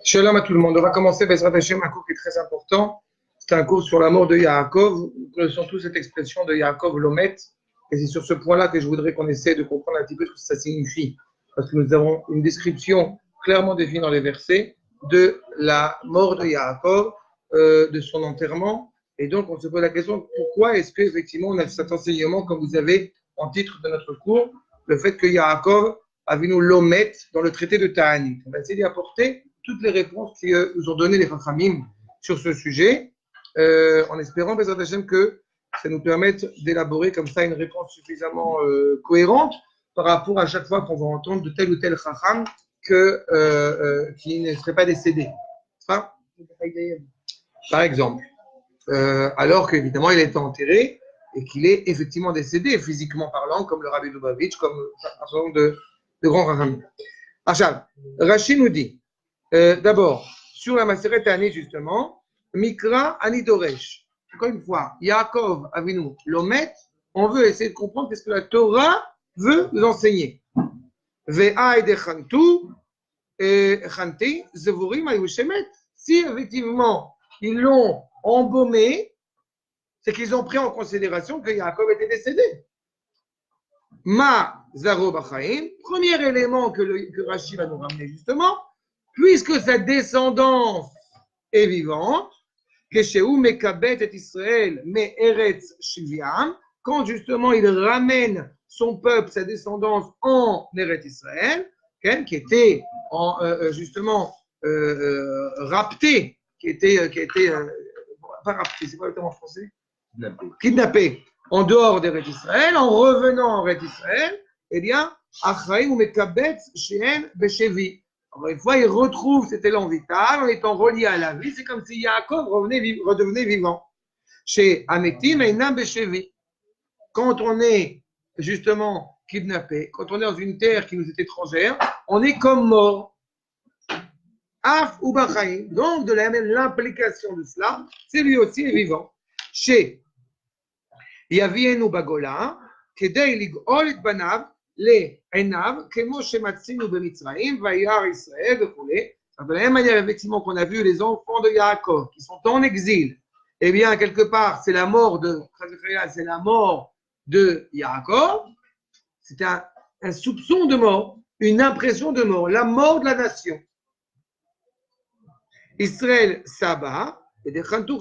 Shalom à tout le monde. On va commencer Bezrat Hashem, un cours qui est très important. C'est un cours sur la mort de Yaakov. Nous connaissons tous cette expression de Yaakov Lomet. Et c'est sur ce point-là que je voudrais qu'on essaie de comprendre un petit peu ce que ça signifie. Parce que nous avons une description clairement définie dans les versets de la mort de Yaakov, de son enterrement. Et donc, on se pose la question, pourquoi est-ce qu'effectivement on a cet enseignement, comme vous avez en titre de notre cours, le fait que Yaakov avait nous Lomet dans le traité de Ta'anit. On va essayer d'y apporter toutes les réponses qui nous ont donné les Chachamim sur ce sujet, en espérant, Bezrat Hashem, que ça nous permette d'élaborer comme ça une réponse suffisamment cohérente par rapport à chaque fois qu'on va entendre de tel ou tel Chacham qui ne serait pas décédé. Enfin, par exemple. Alors qu'évidemment, il a été enterré et qu'il est effectivement décédé, physiquement parlant, comme le Rabbi Lubavitch, comme un certain nombre de grands Chachamim. Achab, Rashi nous dit, d'abord, sur la Maseret Ta'anit, justement, Mikra Anidoresh. Encore une fois, Yaakov Avinu Lomet, on veut essayer de comprendre ce que la Torah veut nous enseigner. Ve'a edechantu, chanti, zevurim ayushemet. Si effectivement, ils l'ont embaumé, c'est qu'ils ont pris en considération que Yaakov était décédé. Ma zaro bachaim, premier élément que Rashi va nous ramener justement, puisque sa descendance est vivante, que chez Mekabet et Israël, mais Eretz Shiviam, quand justement il ramène son peuple, sa descendance en Eretz Israël, qui était justement rapté, qui était pas rapté, c'est quoi le terme en français? Kidnappé en dehors d'Eretz Israël, en revenant en Eretz Israël, eh bien, Achraïm ou Mekabet Shehen Beshevi. Encore une fois, il retrouve cet élan vital en étant relié à la vie. C'est comme si Yaakov redevenait vivant. Chez Ametim et Nam Beshevi. Quand on est justement kidnappé, quand on est dans une terre qui nous est étrangère, on est comme mort. Af ou Bachaim. Donc, de la même l'implication de cela, c'est lui aussi est vivant. Chez Yavienu Bagola, Kedei Lig'ol et Banav, les Enav, Kemo Shematzinu Bemitzraim, Vayar Israël, de la même manière, effectivement, qu'on a vu les enfants de Yaakov qui sont en exil, eh bien, quelque part, c'est la mort de Yaakov, c'est un soupçon de mort, une impression de mort, la mort de la nation. Israël Saba, et des Chantou,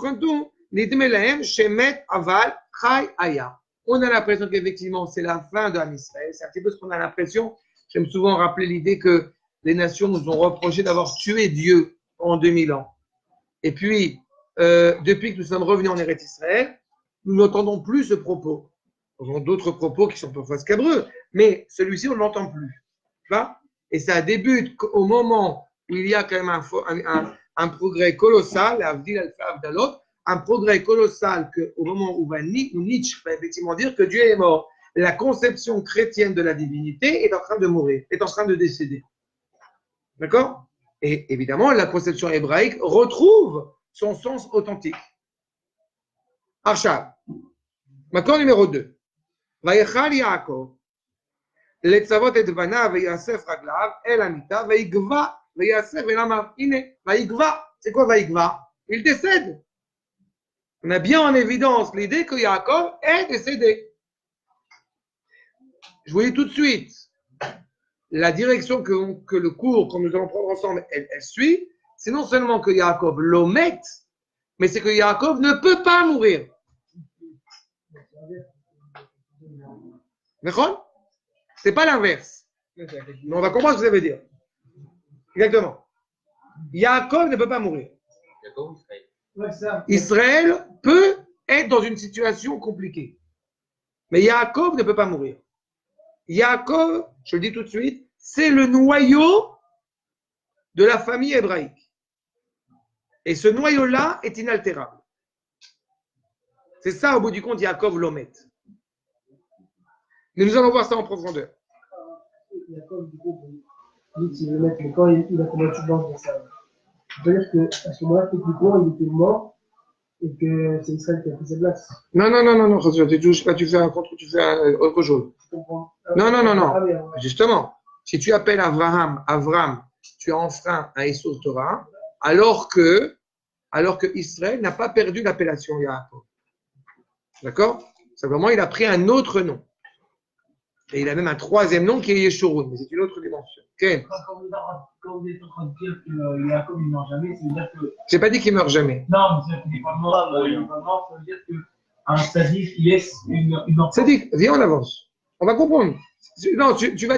Nidmelahem, Shemet, Aval, Chai, Aya. On a l'impression qu'effectivement, c'est la fin de Israël. C'est un petit peu ce qu'on a l'impression. J'aime souvent rappeler l'idée que les nations nous ont reproché d'avoir tué Dieu en 2000 ans. Et puis, depuis que nous sommes revenus en Eretz Israël, nous n'entendons plus ce propos. Nous avons d'autres propos qui sont parfois scabreux, mais celui-ci, on ne l'entend plus. Tu vois? Et ça débute au moment où il y a quand même un progrès colossal, Avdil Alpha Avdalot, un progrès colossal qu'au moment où Nietzsche va effectivement dire que Dieu est mort. La conception chrétienne de la divinité est en train de mourir, est en train de décéder. D'accord? Et évidemment, la conception hébraïque retrouve son sens authentique. Arshab. Maintenant, numéro 2. Vayechal Yaakov, letzavot et banav vayasef raglav, el amita, vayigva, vayasef elamav. Ine, vayigva. C'est quoi vayigva? Il décède. On a bien en évidence l'idée que Yaakov est décédé. Je vous dis tout de suite, la direction que le cours, que nous allons prendre ensemble, elle suit, c'est non seulement que Yaakov l'omet, mais c'est que Yaakov ne peut pas mourir. D'accord? C'est pas l'inverse. Mais on va comprendre ce que ça veut dire. Exactement. Yaakov ne peut pas mourir. Israël peut être dans une situation compliquée. Mais Yaakov ne peut pas mourir. Yaakov, je le dis tout de suite, c'est le noyau de la famille hébraïque. Et ce noyau-là est inaltérable. C'est ça, au bout du compte, Yaakov l'omet. Mais nous allons voir ça en profondeur. Yaakov, du coup, il veut mettre, mais quand il a combattu dans ça. C'est-à-dire qu'à ce moment-là, techniquement, il était mort et que c'est Israël qui a pris sa place. Non, tu fais un contre, tu fais autre chose. Non. Justement, Si tu appelles Avram, tu as enfreint un Issur Torah, alors que Israël n'a pas perdu l'appellation Yaakov. D'accord? Simplement, il a pris un autre nom. Et il a même un troisième nom qui est Yeshurun, mais c'est une autre dimension. Okay. Quand vous êtes en train de dire que Yaakov ne meurt jamais, ça veut dire que. J'ai pas dit qu'il meurt jamais. Non, mais ça veut dire qu'il n'est pas mort, ça veut dire qu'un sadique qui laisse une enfant. Sadique, viens, on avance. On va comprendre. Non, tu vas.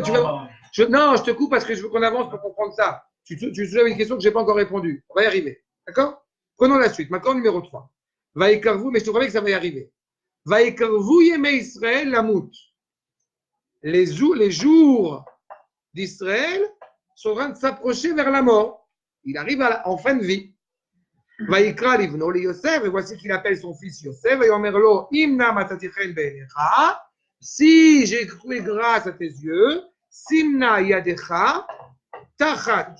Non, je te coupe parce que je veux qu'on avance pour comprendre ça. Tu soulèves une question que je n'ai pas encore répondu. On va y arriver. D'accord? Prenons la suite. Maintenant, numéro 3. Vaïkarvou, mais je te promets que ça va y arriver. Vaïkarvou yemé Israël lamout. Les jours d'Israël sont en train de s'approcher vers la mort. Il arrive en fin de vie. Vaïkra livno le Yosef, et voici qu'il appelle son fils Yosef, et Omerlo, imna matatichen be'enecha, si j'ai trouvé grâce à tes yeux, simna yadecha, tachat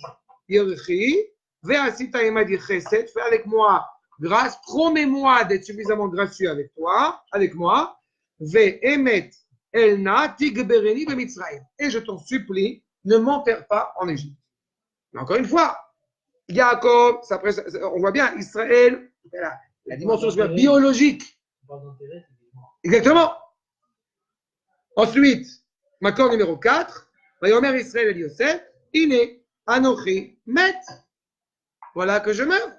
yerchi, ve'asita imadi chesed, fais avec moi grâce, promets-moi d'être suffisamment gracieux avec moi, ve'emet elna tigbereni be'mitzrayim, et je t'en supplie, ne m'enterre pas en Égypte. Mais encore une fois, Yaakov, on voit bien, Israël, la dimension biologique. Exactement. Ensuite, Makor numéro 4, Vayomer Israël et Yosef, Iné, Anochi, Met. Voilà que je meurs.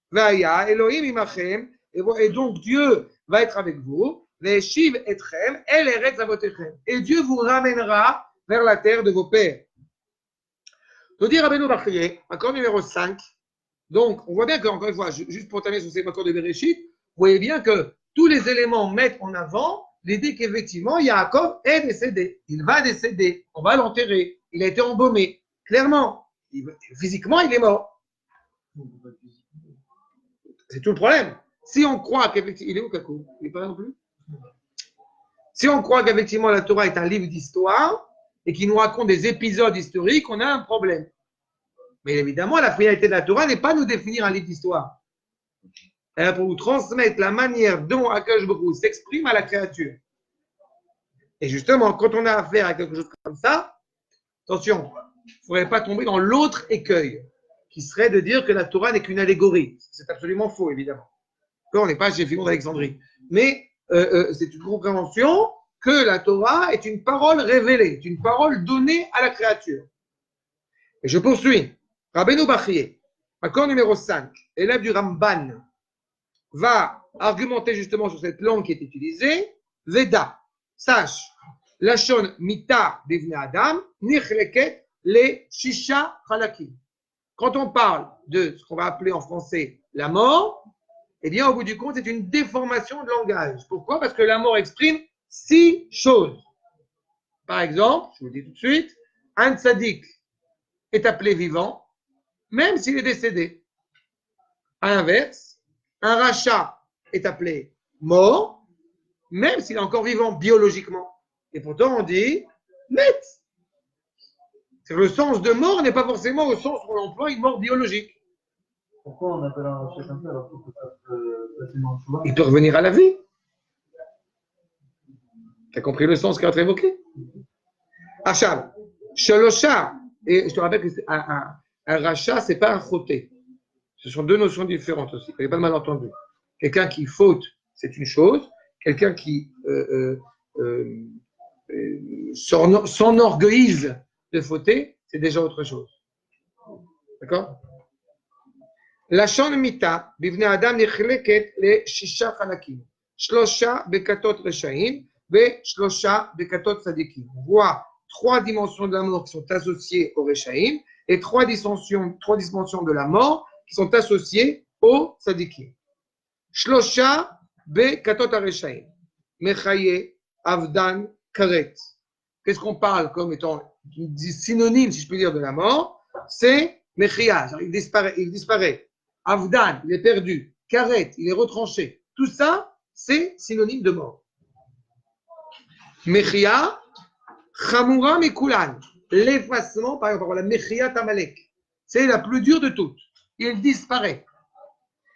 Vaya, Elohim imachem, et donc Dieu va être avec vous, Veshiv etchem, El eretz avotechem. Et Dieu vous ramènera vers la terre de vos pères. Je dire Rabbeinu Bachrié, accord numéro 5. Donc, on voit bien qu'encore une fois, juste pour terminer sur ces accords de Bereshit, vous voyez bien que tous les éléments mettent en avant l'idée qu'effectivement, Yaakov est décédé. Il va décéder. On va l'enterrer. Il a été embaumé. Clairement. Physiquement, il est mort. C'est tout le problème. Si on croit qu'effectivement. Il est où, Kakou? Il n'est pas là non plus? Si on croit qu'effectivement la Torah est un livre d'histoire et qu'il nous raconte des épisodes historiques, on a un problème. Mais évidemment, la finalité de la Torah n'est pas nous définir un livre d'histoire. Elle est pour nous transmettre la manière dont Akadosh Baruch Hu s'exprime à la créature. Et justement, quand on a affaire à quelque chose comme ça, attention, il ne faudrait pas tomber dans l'autre écueil, qui serait de dire que la Torah n'est qu'une allégorie. C'est absolument faux, évidemment. On n'est pas chez Philon d'Alexandrie. Mais c'est une compréhension que la Torah est une parole révélée, une parole donnée à la créature. Et je poursuis. Rabbeinu Bachrié, accord numéro 5, élève du Ramban, va argumenter justement sur cette langue qui est utilisée. Veda, sache, Lachon mita devne Adam, nichleket le shisha halakim. Quand on parle de ce qu'on va appeler en français la mort, eh bien, au bout du compte, c'est une déformation de langage. Pourquoi? Parce que la mort exprime 6 choses. Par exemple, je vous le dis tout de suite, un tzaddik est appelé vivant, même s'il est décédé. À l'inverse, un rachat est appelé mort, même s'il est encore vivant biologiquement. Et pourtant, on dit net. C'est que le sens de mort n'est pas forcément au sens où on emploie une mort biologique. Pourquoi on appelle un rachat comme ça alors qu'il peut pas facilement le choix? Il peut revenir à la vie. Tu as compris le sens qui va être évoqué? Achab, Shalosha, et je te rappelle que un rachat, ce n'est pas un choté. Ce sont deux notions différentes aussi. Il n'y a pas de malentendu. Quelqu'un qui faute, c'est une chose. Quelqu'un qui s'enorgueillise de fauter, c'est déjà autre chose. D'accord? Lachon mita, bivne adam nichleket le shisha chalakim. Shlosha bekatot reshaim, ve shlosha bekatot tzadikim. On voit 3 dimensions de la mort qui sont associées au reshaim et 3 dimensions de la mort qui sont associées au tzadikim. Shlosha bekatot reshaim. Mechaye, avdan, karet. Qu'est-ce qu'on parle comme étant synonyme, si je peux dire, de la mort? C'est mechia, il disparaît. Avdan, il est perdu. Karet, il est retranché. Tout ça, c'est synonyme de mort. Mechia, chamura mekulan. L'effacement, par exemple, la mechia tamalek. C'est la plus dure de toutes. Il disparaît.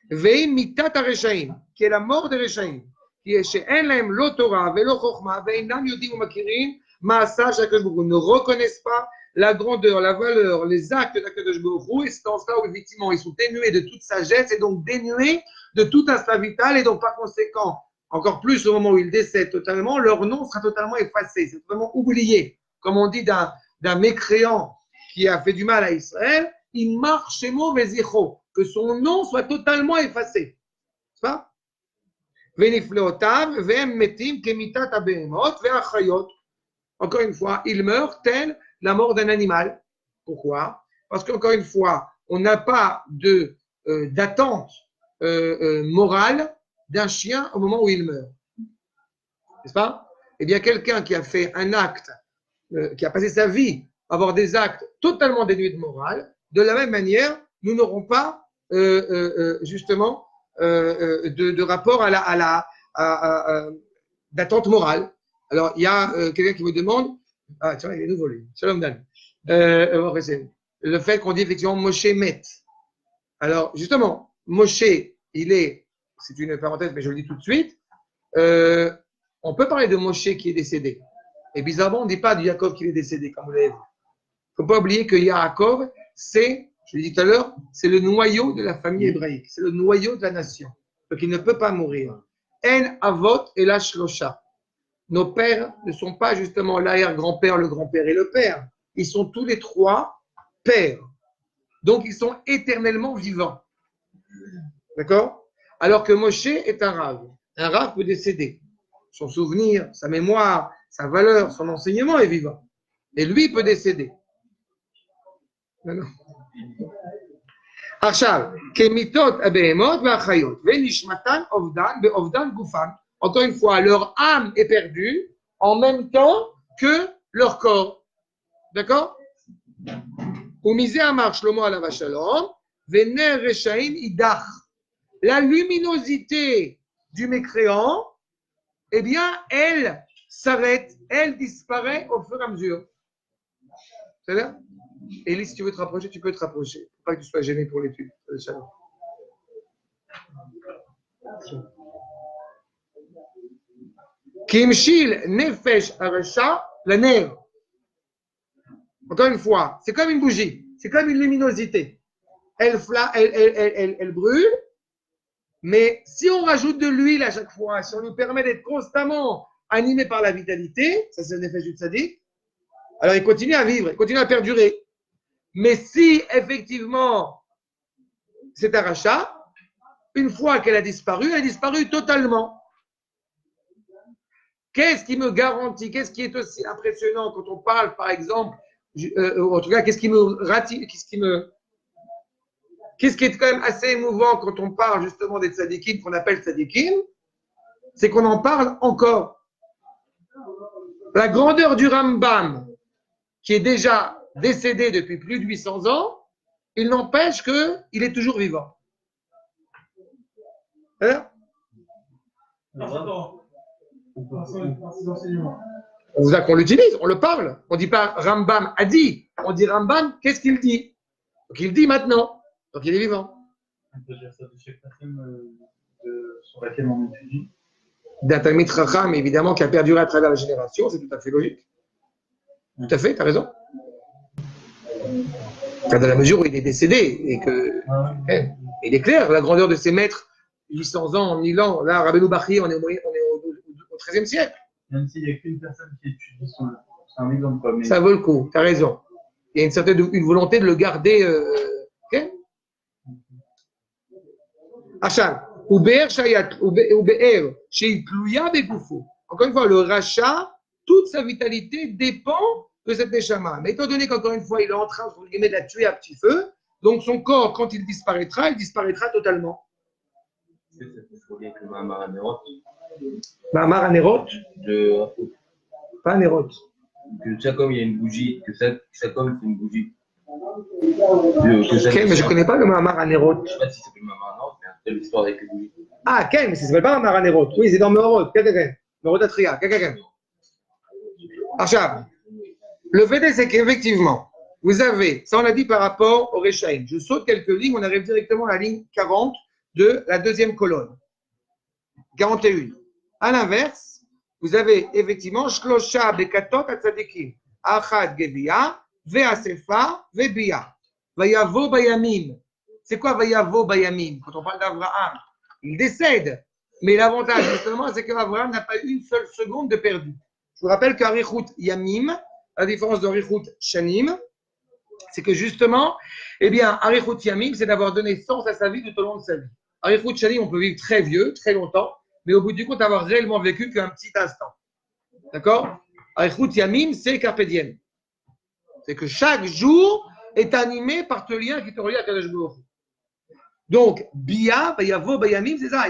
Veim mitat hareshaim, qui est la mort des reshaim. Qui est chez Enlem, lo Torah, velo chokhma, veinam yodim umakirim, maasa shakadosh baruch hu, ne reconnaissent pas la grandeur, la valeur, les actes d'Akadosh Baruch Hu, et c'est dans cela où effectivement ils sont dénués de toute sagesse et donc dénués de tout instinct vital et donc par conséquent, encore plus au moment où ils décèdent totalement, leur nom sera totalement effacé, c'est totalement oublié. Comme on dit d'un mécréant qui a fait du mal à Israël, il marche chez Vézicho, que son nom soit totalement effacé. C'est ça? Encore une fois, il meurt tel la mort d'un animal. Pourquoi? Parce qu'encore une fois, on n'a pas d'attente morale d'un chien au moment où il meurt. N'est-ce pas? Eh bien, quelqu'un qui a fait un acte, qui a passé sa vie à avoir des actes totalement dénués de morale, de la même manière, nous n'aurons pas justement de rapport d'attente morale. Alors, il y a quelqu'un qui me demande, ah tiens, il est nouveau lui, Shalom Dan, le fait qu'on dit effectivement Moshe met. Alors, justement, Moshe, c'est une parenthèse, mais je le dis tout de suite, on peut parler de Moshe qui est décédé. Et bizarrement, on ne dit pas de Yaakov qui est décédé, comme vous l'avez vu. Il ne faut pas oublier que Yaakov, c'est, je l'ai dit tout à l'heure, c'est le noyau de la famille hébraïque, c'est le noyau de la nation. Donc il ne peut pas mourir. En avot et la shlosha. Nos pères ne sont pas justement l'arrière-grand-père, le grand-père et le père. Ils sont tous les trois pères. Donc ils sont éternellement vivants. D'accord? Alors que Moshe est un rave. Un rave peut décéder. Son souvenir, sa mémoire, sa valeur, son enseignement est vivant. Et lui peut décéder. Non. עכשיו, כמיתות הבהמות והחיות, ונשמתן אובדן באובדן גופן. Encore une fois, leur âme est perdue en même temps que leur corps. D'accord? ומזה אמר שלמה עליו השלום, ונר רשעים יידח. La luminosité du mécréant, eh bien, elle s'arrête, elle disparaît au fur et à mesure. C'est là? Élie, si tu veux te rapprocher, tu peux te rapprocher. Il ne faut pas que tu sois gêné pour l'étude. Kimshil nefesh arasha, la nerf. Encore une fois, c'est comme une bougie, c'est comme une luminosité. Elle brûle, mais si on rajoute de l'huile à chaque fois, si on nous permet d'être constamment animé par la vitalité, ça c'est le nefesh du tzaddik, alors il continue à vivre, il continue à perdurer. Mais si effectivement c'est un rachat, une fois qu'elle a disparu, elle a disparu totalement. Qu'est-ce qui me garantit, qu'est-ce qui est aussi impressionnant quand on parle, par exemple, en tout cas, qu'est-ce qui est quand même assez émouvant quand on parle justement des tzadikim, qu'on appelle tzadikim, c'est qu'on en parle encore. La grandeur du Rambam, qui est déjà décédé depuis plus de 800 ans, il n'empêche qu'il est toujours vivant. Hein? On vous a qu'on l'utilise, on le parle. On ne dit pas Rambam a dit, on dit Rambam, qu'est-ce qu'il dit? Donc il dit maintenant, donc il est vivant. On peut dire ça de chaque personne sur laquelle on étudie. D'un Talmid Chacham, évidemment, qui a perduré à travers la génération, c'est tout à fait logique. Tout à fait, tu as raison. Dans la mesure où il est décédé et que il est clair, la grandeur de ses maîtres, 800 ans, 1000 ans, là, Rabbeinu Bachir, on est au XIIIe siècle. Même s'il n'y a qu'une personne qui étudie c'est un exemple. Mais... Ça vaut le coup, tu as raison. Il y a une certaine volonté de le garder. Ok? Achal, encore une fois, le rachat, toute sa vitalité dépend de cette neshama. Mais étant donné qu'encore une fois, il est en train de la tuer à petit feu, donc son corps, quand il disparaîtra totalement. C'est avec le Mahamar Anerot. Mahamar Anerot pas Anerot. Que Tchakom, il y a une bougie, que Tchakom, c'est une bougie. Ok, mais je ne connais pas le Mahamar Anerot. Je ne sais pas si c'est le Mahamar Anerot, mais c'est l'histoire avec les bougies. Ah, Ken, mais ça ne s'appelle pas Mahamar Anerot. Oui, c'est dans Meorot. Meorot Atria. Achab. Le fait c'est qu'effectivement, vous avez, ça on l'a dit par rapport au Rechaim. Je saute quelques lignes, on arrive directement à la ligne 40 de la deuxième colonne. 41. À l'inverse, vous avez effectivement Shlosha Bekatot Atzadikim. Achad Geviya, ve'asefa, ve'bia. Vayavo bayamim. C'est quoi Vayavo bayamim? Quand on parle d'Abraham, il décède. Mais l'avantage, justement, c'est qu'Abraham n'a pas eu une seule seconde de perdu. Je vous rappelle qu'Arichut Yamim, à la différence d'Arichut Shanim, c'est que justement, eh bien, Arichut Yamim, c'est d'avoir donné sens à sa vie tout au long de sa vie. Arichut Shanim, on peut vivre très vieux, très longtemps, mais au bout du compte, avoir réellement vécu qu'un petit instant. D'accord? Arichut Yamim, c'est Carpe Diem. C'est que chaque jour est animé par ce lien qui te relie à Kadosh Baruch Hu. Donc, Bia, Vayavo, Bayamim, c'est ça.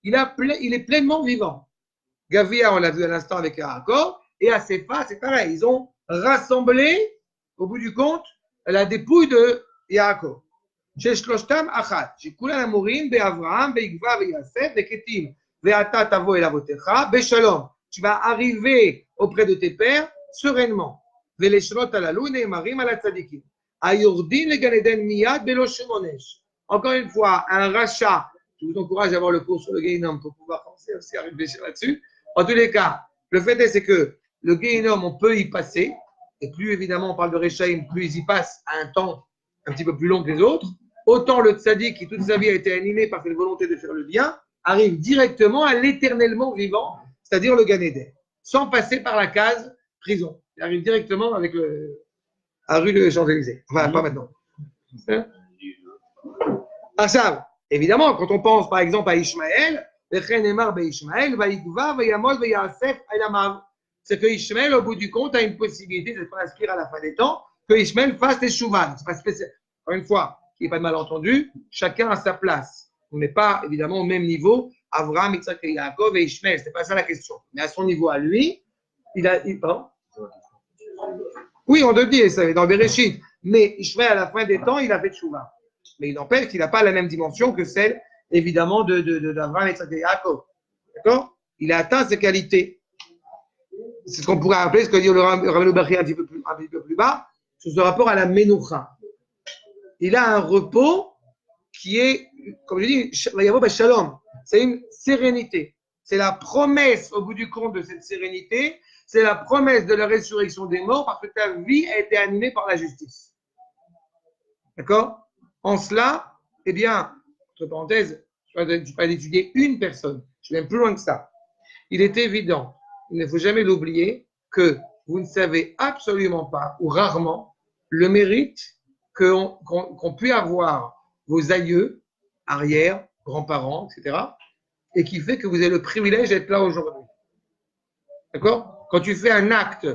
Il est pleinement vivant. Gavia, on l'a vu à l'instant avec Yaakov, et Asefa, c'est pareil. Ils ont rassemblé, au bout du compte, la dépouille de Yaakov. Sheshloshtam achat. Shekulan amurim be'Avraham, be'Igva, be'Yasef, be'Ketim, ve'ata tavo elavotecha, be'Shalom. Tu vas arriver auprès de tes pères sereinement. Ve'leshlot alalou ne'emarim ala tzadikim. Ayordin le Ganeden miyad be'lo shemonesh. Encore une fois, un rachat. Je vous encourage à avoir le cours sur le Gehinnom pour pouvoir penser aussi à réfléchir là-dessus. En tous les cas, le fait est, c'est que le Gehinnom, on peut y passer. Et plus, évidemment, on parle de Rechaim, plus ils y passent à un temps un petit peu plus long que les autres. Autant le tzaddik, qui toute sa vie a été animé par cette volonté de faire le bien, arrive directement à l'éternellement vivant, c'est-à-dire le Gan Eden, sans passer par la case prison. Il arrive directement avec à rue de Champs-Élysées. Enfin, pas maintenant. Ah, ça, évidemment, quand on pense par exemple à Ishmaël, c'est que Ishmaël, au bout du compte, a une possibilité de s'inscrire à la fin des temps, que Ishmaël fasse des chouvan. C'est pas spécial. Encore une fois, qu'il n'y ait pas de malentendu, chacun a sa place. On n'est pas évidemment au même niveau. Avraham, Yitzhak et Yaakov et Ishmaël, c'est pas ça la question. Mais à son niveau à lui, pardon? Oui, on le dit, ça dans Bereshit. Mais Ishmaël, à la fin des temps, il a fait chouvan. Mais il n'empêche qu'il n'a pas la même dimension que celle, évidemment, d'Avraham et Yaakov. D'accord? Il a atteint ses qualités. C'est ce qu'on pourrait appeler, ce que dit le Rabbeinu Bachya un petit peu plus bas, sur ce rapport à la Menoucha. Il a un repos qui est, comme je dis, Shalom. C'est une sérénité. C'est la promesse, au bout du compte, de cette sérénité. C'est la promesse de la résurrection des morts parce que ta vie a été animée par la justice. D'accord? En cela, eh bien, entre parenthèses, je ne vais pas étudier une personne, je vais même plus loin que ça. Il est évident, il ne faut jamais l'oublier, que vous ne savez absolument pas, ou rarement, le mérite qu'on peut avoir vos aïeux, arrière, grands-parents, etc., et qui fait que vous avez le privilège d'être là aujourd'hui. D'accord? Quand tu fais un acte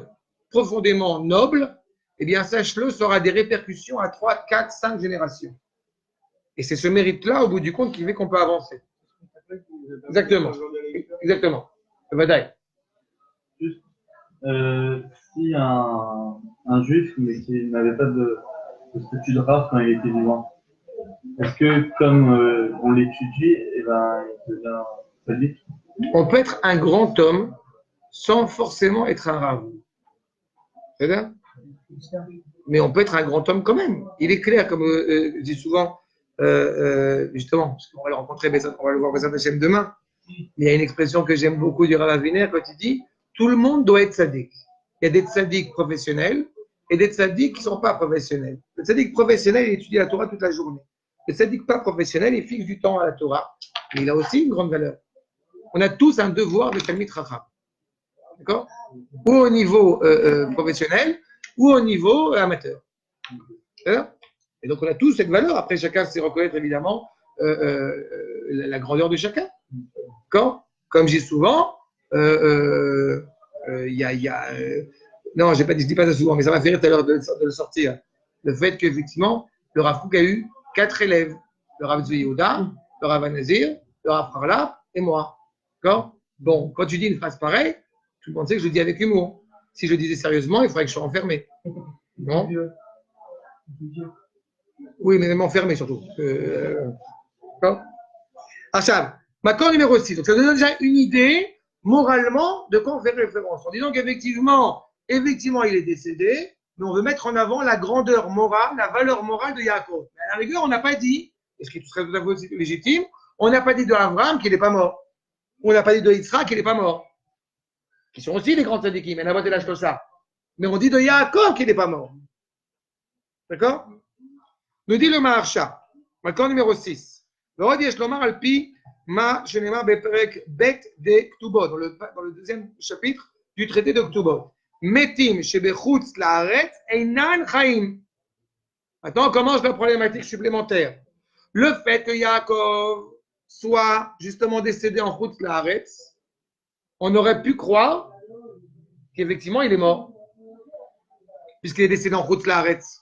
profondément noble, eh bien, sache-le, ça aura des répercussions à 3, 4, 5 générations. Et c'est ce mérite-là, au bout du compte, qui fait qu'on peut avancer. Exactement. Exactement. Vadaï. Juste, si un juif, mais qui n'avait pas de statut de race quand il était vivant, est-ce que, comme on l'étudie, eh ben, il devient sadique? On peut être un grand homme sans forcément être un rav. C'est ça? Mais on peut être un grand homme quand même. Il est clair, comme je dis souvent, justement, parce qu'on va le rencontrer, on va le voir Bezat Hashem demain. Mais il y a une expression que j'aime beaucoup du Rav Aviner quand il dit tout le monde doit être sadique. Il y a des tzadiks professionnels et des tzadiks qui ne sont pas professionnels. Le tzadik professionnel, il étudie la Torah toute la journée. Le tzadik pas professionnel, il fixe du temps à la Torah. Mais il a aussi une grande valeur. On a tous un devoir de Talmid Chacham. D'accord? Ou au niveau professionnel, ou au niveau amateur. Et donc on a tous cette valeur. Après, chacun sait reconnaître évidemment la grandeur de chacun. D'accord? Comme je dis souvent, non, je dis pas ça souvent, mais ça m'a fait rire tout à l'heure de le sortir. Le fait qu'effectivement, le Rav Kook a eu 4 élèves. Le Rav Tzvi Yehuda, le Rav Nazir, le Rav Harlap et moi. D'accord? Bon, quand tu dis une phrase pareille, tout le monde sait que je le dis avec humour. Si je le disais sérieusement, il faudrait que je sois enfermé. Non? Oui, mais même enfermé surtout. D'accord? Achab, Makor numéro 6. Donc ça nous donne déjà une idée, moralement, de quoi on fait référence. En disant qu'effectivement, il est décédé, mais on veut mettre en avant la grandeur morale, la valeur morale de Yaakov. Mais à la rigueur, on n'a pas dit, et ce qui serait tout à fait légitime, on n'a pas dit de Abraham qu'il n'est pas mort. On n'a pas dit de Yitzhak qu'il n'est pas mort. Qui sont aussi des grands tzadikim, mais on a voté l'âge comme ça. Mais on dit de Yaakov qu'il n'est pas mort. D'accord? Nous dit le Maharsha, maintenant numéro 6. Le roi dit Shlomar Alpi, Ma Shenema Beperek Bet de Ktubot, dans le deuxième chapitre du traité de Ktubot. Metim Shebechutz Laaretz Einan Chaim. Maintenant, on commence la problématique supplémentaire. Le fait que Yaakov soit justement décédé en Chutz Laaretz, on aurait pu croire qu'effectivement il est mort, puisqu'il est décédé en Chutz Laaretz.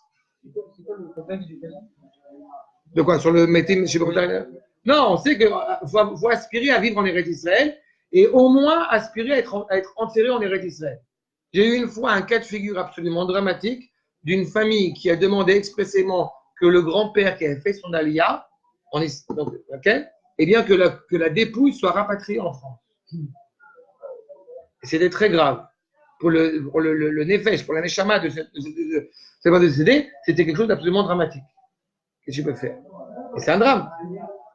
De quoi? Sur le Metim Shebechutz Laaretz? Non, on sait qu'il faut aspirer à vivre en Eretz Israël et au moins aspirer à être enterré en Eretz Israël. J'ai eu une fois un cas de figure absolument dramatique d'une famille qui a demandé expressément que le grand-père qui avait fait son alia, eh bien que la dépouille soit rapatriée en France. C'était très grave. Pour le nefesh, pour la neshama de cette décédé, c'était quelque chose d'absolument dramatique. Qu'est-ce que tu peux faire? Et c'est un drame.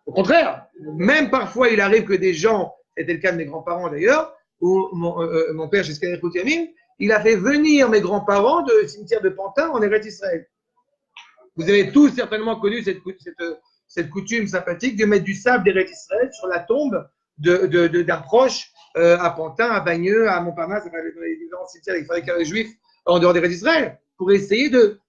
Au contraire, même parfois, il arrive que des gens, c'était le cas de mes grands-parents d'ailleurs, où mon père, jusqu'à Yamin, il a fait venir mes grands-parents du cimetière de Pantin en Eretz Israël. Vous avez tous certainement connu cette coutume sympathique de mettre du sable d'Eretz Israël sur la tombe d'un proche à Pantin, à Bagneux, à Montparnasse, dans les différents cimetières avec les juifs en dehors d'Eretz Israël, pour essayer de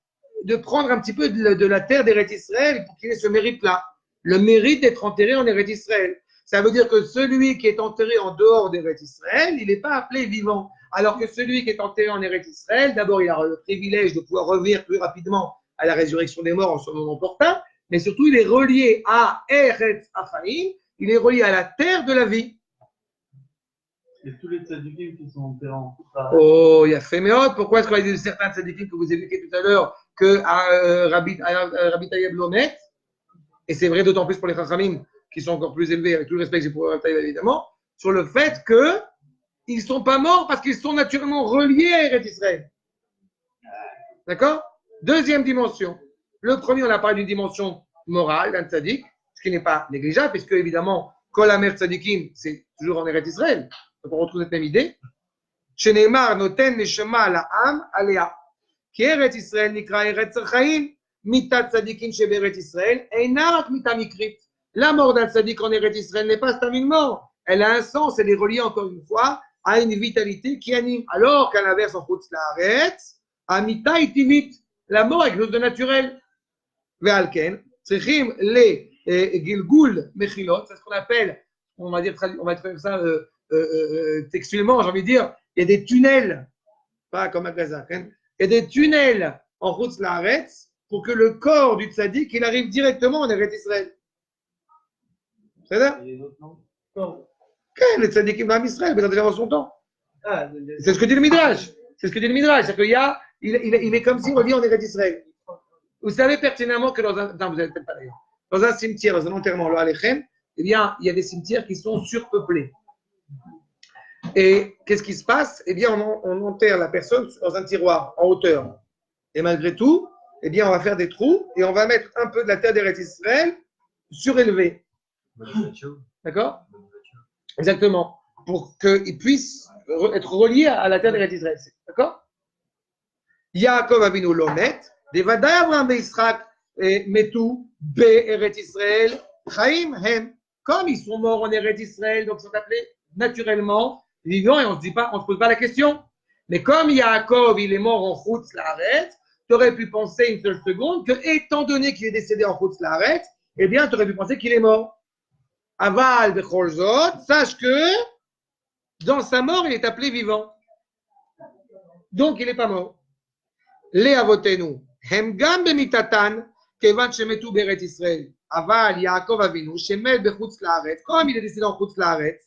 prendre un petit peu de la terre d'Eretz Israël pour qu'il ait ce mérite-là. Le mérite d'être enterré en Eretz Israël. Ça veut dire que celui qui est enterré en dehors d'Eretz Israël, il n'est pas appelé vivant. Alors que celui qui est enterré en Eretz Israël, d'abord, il a le privilège de pouvoir revenir plus rapidement à la résurrection des morts en ce moment opportun, mais surtout, il est relié à Eretz Achaim, il est relié à la terre de la vie. Et tous les tzadikim qui sont enterrés en France. Oh, il y a fait méhot. Pourquoi est-ce qu'on a dit de certains tzadikim que vous évoquez tout à l'heure que Rabbi Taïeb Lomet, et c'est vrai d'autant plus pour les Chachamim qui sont encore plus élevés, avec tout le respect que j'ai pour Rabbi évidemment, sur le fait qu'ils ne sont pas morts parce qu'ils sont naturellement reliés à Eretz Israël. D'accord? Deuxième dimension. Le premier, on a parlé d'une dimension morale d'un tzadik, ce qui n'est pas négligeable, puisque évidemment, Kol Amer Tzadikim, c'est toujours en Eretz Israël. Donc on retrouve cette même idée. Sheneimar noten neshama la'am alea. Ki Eretz Israël nikra Eretz Chaim. Mitat tzadikim sheberet Israël, einat mita mikrit. La mort d'un tzadik en Eretz Israël n'est pas une mort. Elle a un sens, elle est reliée encore une fois à une vitalité qui anime. Alors qu'à l'inverse, en Chutz Laaretz, amita itivit. La mort est quelque chose de naturel. Ve'alken, tzrichim le gilgul mechilot, c'est ce qu'on appelle, on va traduire ça textuellement, j'ai envie de dire, il y a des tunnels, pas comme à Gaza, il y a des tunnels en Chutz Laaretz pour que le corps du tzaddik, il arrive directement en Eretz Israël. C'est ça? Et les autres noms? Quel le tzaddikim d'Am Israël, mais déjà dans son temps. C'est ce que dit le Midrash. C'est ce que dit le Midrash. C'est qu'il y a, il est comme si on vit en Eretz Israël. Vous savez pertinemment que dans un, non, vous n'avez peut-être pas d'ailleurs, dans un cimetière, dans un enterrement, le Alechem, eh bien, il y a des cimetières qui sont surpeuplés. Et qu'est-ce qui se passe? Eh bien, on enterre la personne dans un tiroir en hauteur. Et malgré tout, eh bien, on va faire des trous et on va mettre un peu de la terre d'Eretz Israël surélevée. D'accord? Exactement. Pour qu'il puisse être relié à la terre d'Eretz Israël. D'accord? Yaakov Avinu Lomet, Devadai Abraham et Yitzhak Metu Be Eretz Israël, Chaim Hem. Comme ils sont morts en Eretz Israël, donc ils sont appelés naturellement vivants et on ne se pose pas la question. Mais comme Yaakov, il est mort en Chutz Laaretz, tu aurais pu penser une seule seconde que, étant donné qu'il est décédé en Chutz Laaretz, eh bien, tu aurais pu penser qu'il est mort. Aval de Cholzot, sache que dans sa mort, il est appelé vivant. Donc, il n'est pas mort. Les avotenu, hem gam bemitatan, kevan shemetu beret Israël. Aval Yaakov Avinu, shemet bechutz laaretz. Comme il est décédé en Chutz Laaretz,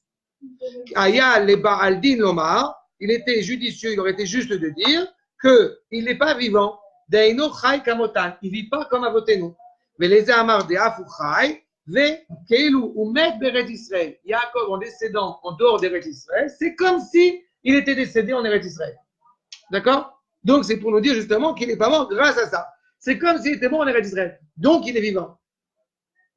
aya le Baal Din lomar, il était judicieux, il aurait été juste de dire qu'il n'est pas vivant. Deino chai kamotan, il ne vit pas comme avotenu. Mais les amar de afu chai, ve keilu umet beret Israël. Yaakov, en décédant en dehors d'Eretz Israël, c'est comme si il était décédé en Eretz Israël. D'accord? Donc, c'est pour nous dire justement qu'il n'est pas mort grâce à ça. C'est comme s'il était mort en Eretz Israël. Donc, il est vivant.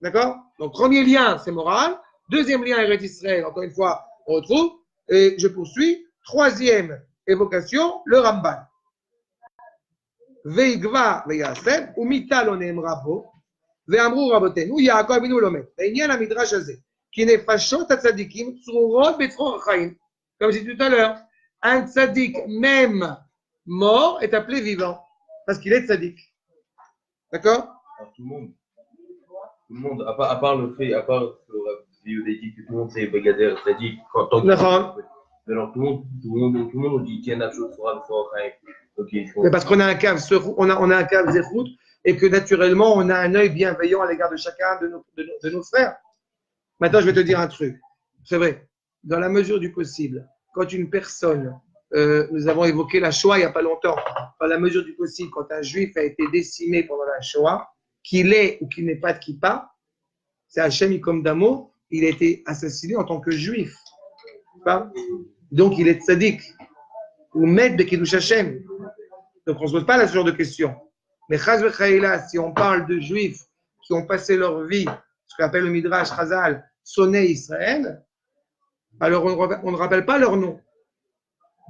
D'accord? Donc, premier lien, c'est moral. Deuxième lien, Eretz Israël, encore une fois, on retrouve. Et je poursuis. Troisième évocation, le Ramban. Veigva veyasem, umita lo neemra bo, ve'amru rabotenu, Yaakov Avinu lo met. Ve'inyan hamidrash hazeh, ki nefashot hatzadikim tzrurot betzror chaim. Comme j'ai dit tout à l'heure, un tzadik même mort est appelé vivant, parce qu'il est tzadik. D'accord? Alors, tout le monde, à part le fait, à part que Rabbi dit que tout le monde c'est Begader, c'est-à-dire quand tant que. D'accord. Alors tout le monde dit qu'il y a une chose sur Ok. Mais parce qu'on a un cave, on a un cave zérout, et que naturellement on a un œil bienveillant à l'égard de chacun de nos frères. Maintenant, je vais te dire un truc. C'est vrai. Dans la mesure du possible, quand une personne, nous avons évoqué la Shoah il n'y a pas longtemps, dans la mesure du possible, quand un juif a été décimé pendant la Shoah, qu'il est ou qu'il n'est pas de kippa, c'est Hachem Yikom Damo, il a été assassiné en tant que juif. Donc il est tzaddik, ou med de Kiddush Hashem. Donc on ne se pose pas ce genre de questions. Mais chaz v'chaïla, si on parle de juifs qui ont passé leur vie, ce qu'on appelle le Midrash Chazal, sonner Israël, alors on ne rappelle pas leur nom.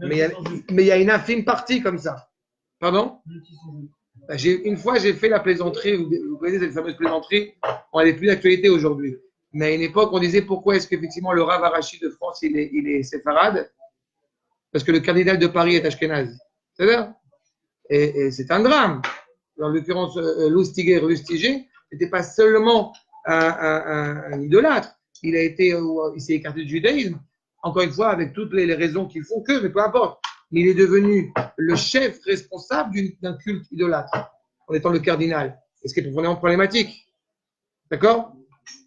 Mais il y a une infime partie comme ça. Pardon? Une fois, j'ai fait la plaisanterie, vous connaissez cette fameuse plaisanterie, on n'est plus d'actualité aujourd'hui. Mais à une époque, on disait pourquoi est-ce qu'effectivement le Rav Arashi de France, il est séfarade? Parce que le cardinal de Paris est ashkénaze. C'est vrai? Et c'est un drame. En l'occurrence, Lustiger, n'était pas seulement un idolâtre. Il s'est écarté du judaïsme. Encore une fois, avec toutes les raisons qui font que, mais peu importe. Mais il est devenu le chef responsable d'un culte idolâtre, en étant le cardinal. Et ce qui est profondément problématique. D'accord?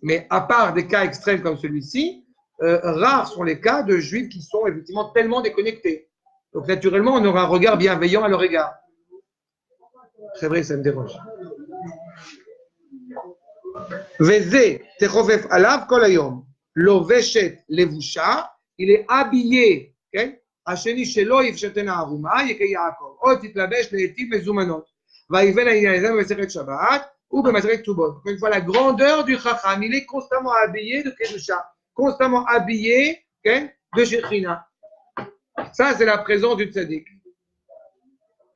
Mais à part des cas extrêmes comme celui-ci, rares sont les cas de juifs qui sont effectivement tellement déconnectés. Donc naturellement, on aura un regard bienveillant à leur égard. C'est vrai, ça me dérange. Veze techofef alav kol hayom, loveshet levusha, il est habillé, ok? השני שלא יפשטנה ערומה, יקי יעקב, עוד תתלבש לעתים מזומנות. ויבן העניין הזה במסכת שבת ובמסכת כתובות. Une fois la grandeur du Chacham, il est constamment habillé de Kedusha, constamment habillé de Shekhinah. Ça, c'est la présence du tzaddik.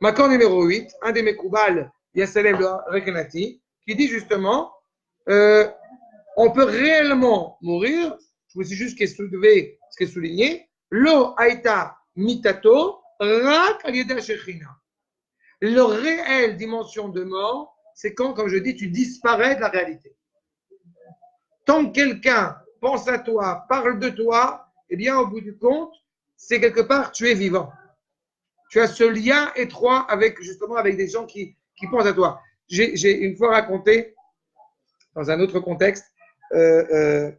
Makor numéro 8, un des Mekoubal, Yassalem le Rekenati, qui dit justement, on peut réellement mourir, je me suis juste soulevé ce qui est souligné, Lo Aïta Mitato, Rak Al-Yeda Shekhinah. La réelle dimension de mort, c'est quand, comme je dis, tu disparais de la réalité. Tant que quelqu'un pense à toi, parle de toi, eh bien, au bout du compte, c'est quelque part, tu es vivant. Tu as ce lien étroit avec des gens qui pensent à toi. J'ai une fois raconté, dans un autre contexte, le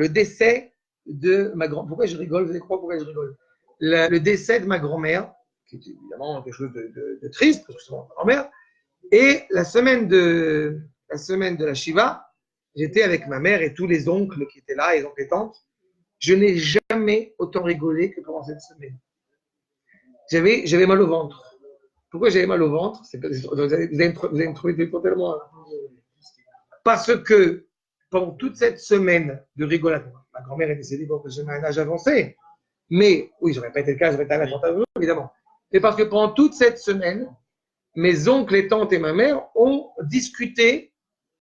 décès de ma grand-mère. Pourquoi je rigole? Vous allez croire pourquoi je rigole? Le décès de ma grand-mère, qui est évidemment quelque chose de triste, parce que c'est ma grand-mère. Et la semaine de la Shiva, j'étais avec ma mère et tous les oncles qui étaient là, les oncles et tantes. Je n'ai jamais autant rigolé que pendant cette semaine. J'avais mal au ventre. Pourquoi j'avais mal au ventre? Vous allez me trouver tellement. Parce que pendant toute cette semaine de rigolade, ma grand-mère est décédée parce que j'avais un âge avancé. Mais, oui, j'aurais pas été le cas, j'aurais été à l'âge évidemment. Mais parce que pendant toute cette semaine, mes oncles et tantes et ma mère ont discuté